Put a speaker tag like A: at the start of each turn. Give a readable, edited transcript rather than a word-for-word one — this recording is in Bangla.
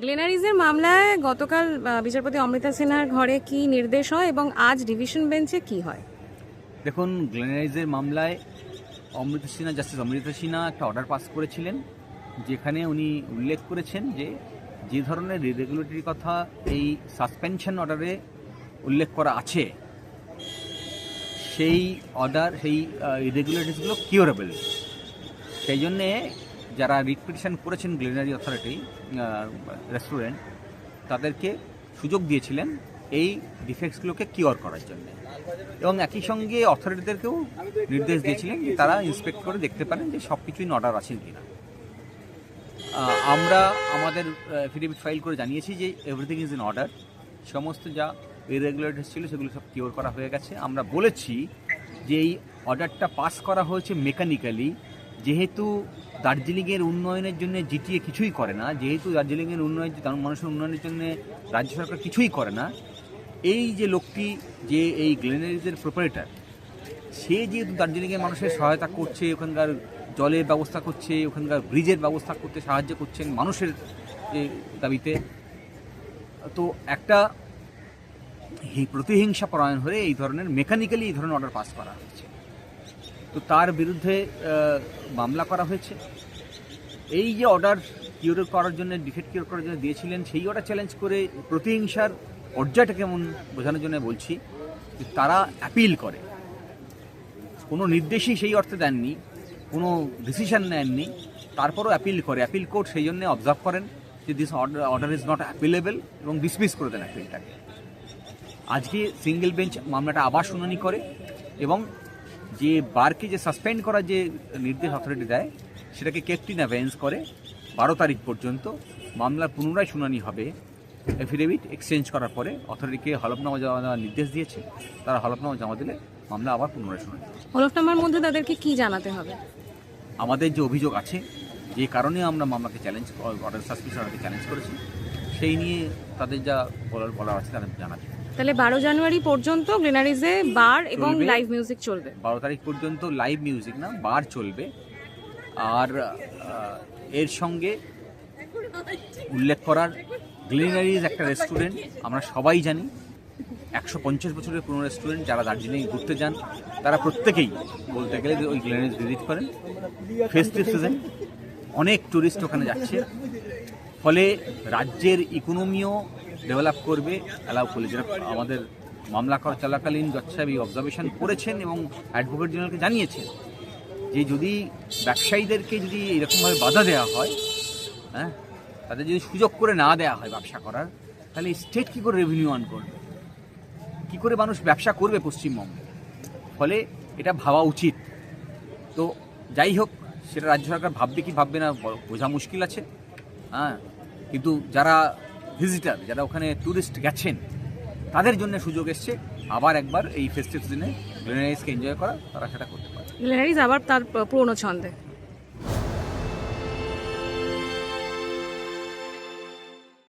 A: গ্লেনারিজের মামলায় গতকাল বিচারপতি অমৃতা সিনহার ঘরে কি নির্দেশ হয় এবং আজ ডিভিশন বেঞ্চে কি হয়?
B: দেখুন, গ্লেনারিজের মামলায় জাস্টিস অমৃতা সিনহা একটা অর্ডার পাস করেছিলেন, যেখানে উনি উল্লেখ করেছেন যে যে ধরনের ইরেগুলারিটির কথা এই সাসপেনশন অর্ডারে উল্লেখ করা আছে, সেই ইরেগুলারিটিসগুলো কিউরেবল। সেই জন্যে যারা রিট পিটিশন করেছেন গ্লেনারি অথরিটি রেস্টুরেন্ট, তাদেরকে সুযোগ দিয়েছিলেন এই ডিফেক্টসগুলোকে কিওর করার জন্য, এবং একই সঙ্গে অথরিটিদেরকেও নির্দেশ দিয়েছিলেন যে তারা ইন্সপেক্ট করে দেখতে পারেন যে সব কিছুই অর্ডার আছেন কিনা। আমরা আমাদের এফিডেভিট ফাইল করে জানিয়েছি যে এভরিথিং ইজ ইন অর্ডার। সমস্ত যা ইরেগুলারিটিস ছিল সেগুলো সব কিওর করা হয়ে গেছে। আমরা বলেছি যে এই অর্ডারটা পাস করা হয়েছে মেকানিক্যালি, যেহেতু দার্জিলিংয়ের উন্নয়নের জন্য জিটিএ কিছুই করে না, যেহেতু দার্জিলিংয়ের মানুষের উন্নয়নের জন্য রাজ্য সরকার কিছুই করে না, এই যে লোকটি যে এই গ্লেনারিজের প্রপারেটর, সে যেহেতু দার্জিলিংয়ের মানুষের সহায়তা করছে, ওখানকার জলের ব্যবস্থা করছে, ওখানকার ব্রিজের ব্যবস্থা করতে সাহায্য করছেন মানুষের দাবিতে, তো একটা প্রতিহিংসা পরায়ণ হয়ে এই ধরনের মেকানিক্যালি এই ধরনের অর্ডার পাস করা হয়েছে। তো তার বিরুদ্ধে মামলা করা হয়েছে। এই যে অর্ডার কিওর করার জন্য, ডিফেক্ট কিওর করার জন্য দিয়েছিলেন, সেই অর্ডার চ্যালেঞ্জ করে প্রতিহিংসার পর্যায়টা কেমন বোঝানোর জন্য বলছি যে তারা অ্যাপিল করে। কোনো নির্দেশই সেই অর্থে দেননি, কোনো ডিসিশন নেননি, তারপরও অ্যাপিল করে। অ্যাপিল কোর্ট সেই জন্য অবজার্ভ করেন যে দিস অর্ডার ইজ নট অ্যাপিলেবল এবং ডিসমিস করে দেন অ্যাপিলটাকে। আজকে সিঙ্গেল বেঞ্চ মামলাটা আবার শুনানি করে এবং যে বারকে যে সাসপেন্ড করার যে নির্দেশ অথরিটি দেয়, সেটাকে কেপ্ট ইন অ্যাবেন্স করে 12 তারিখ পর্যন্ত মামলার পুনরায় শুনানি হবে। এফিডেভিট এক্সচেঞ্জ করার পরে অথরিটিকে হলফনামা জমা দেওয়ার নির্দেশ দিয়েছে। তারা হলফনামা জমা দিলে মামলা আবার পুনরায় শুনানি।
A: হলফনামার মধ্যে তাদেরকে কি জানাতে হবে?
B: আমাদের যে অভিযোগ আছে, যে কারণে আমরা মামলাকে চ্যালেঞ্জ অর্ডার সাসপেনশন অর্ডারকে চ্যালেঞ্জ করেছি, সেই নিয়ে তাদের যা বলার আছে তাদের জানাতে।
A: তাহলে 12 জানুয়ারি পর্যন্ত গ্লেনারিজে বার এবং লাইভ মিউজিক চলবে?
B: 12 তারিখ পর্যন্ত লাইভ মিউজিক না, বার চলবে। আর এর সঙ্গে উল্লেখ করার, গ্লেনারিজ একটা রেস্টুরেন্ট, আমরা সবাই জানি 150 বছরের পুরনো রেস্টুরেন্ট। যারা দার্জিলিং ঘুরতে যান তারা প্রত্যেকেই বলতে গেলে ওই গ্লেনারিজ ভিজিট করেন। ফেস্টিভ সিজন, অনেক ট্যুরিস্ট ওখানে যাচ্ছে, ফলে রাজ্যের ইকোনমিও ডেভেলপ করবে অ্যালাউ করলে। যেটা আমাদের মামলা করা চলাকালীন জজ সাহেব এই অবজারভেশন করেছেন এবং অ্যাডভোকেট জেনারেলকে জানিয়েছেন যে যদি ব্যবসায়ীদেরকে যদি এরকমভাবে বাধা দেওয়া হয়, হ্যাঁ, তাদের যদি সুযোগ করে না দেওয়া হয় ব্যবসা করার, তাহলে স্টেট কী করে রেভিনিউ আর্ন করবে, কী করে মানুষ ব্যবসা করবে পশ্চিমবঙ্গে? ফলে এটা ভাবা উচিত। তো যাই হোক, সেটা রাজ্য সরকার ভাববে কি ভাববে না বোঝা মুশকিল আছে, হ্যাঁ, কিন্তু যারা ভিজিটার, যারা ওখানে ট্যুরিস্ট গেছেন, তাদের জন্য সুযোগ এসছে আবার একবার এই ফেস্টিভ সিজনে গ্লেনারিজকে এনজয় করা, তারা সেটা করতে পারে।
A: গ্লেনারিজ আবার তার পুরনো ছন্দে।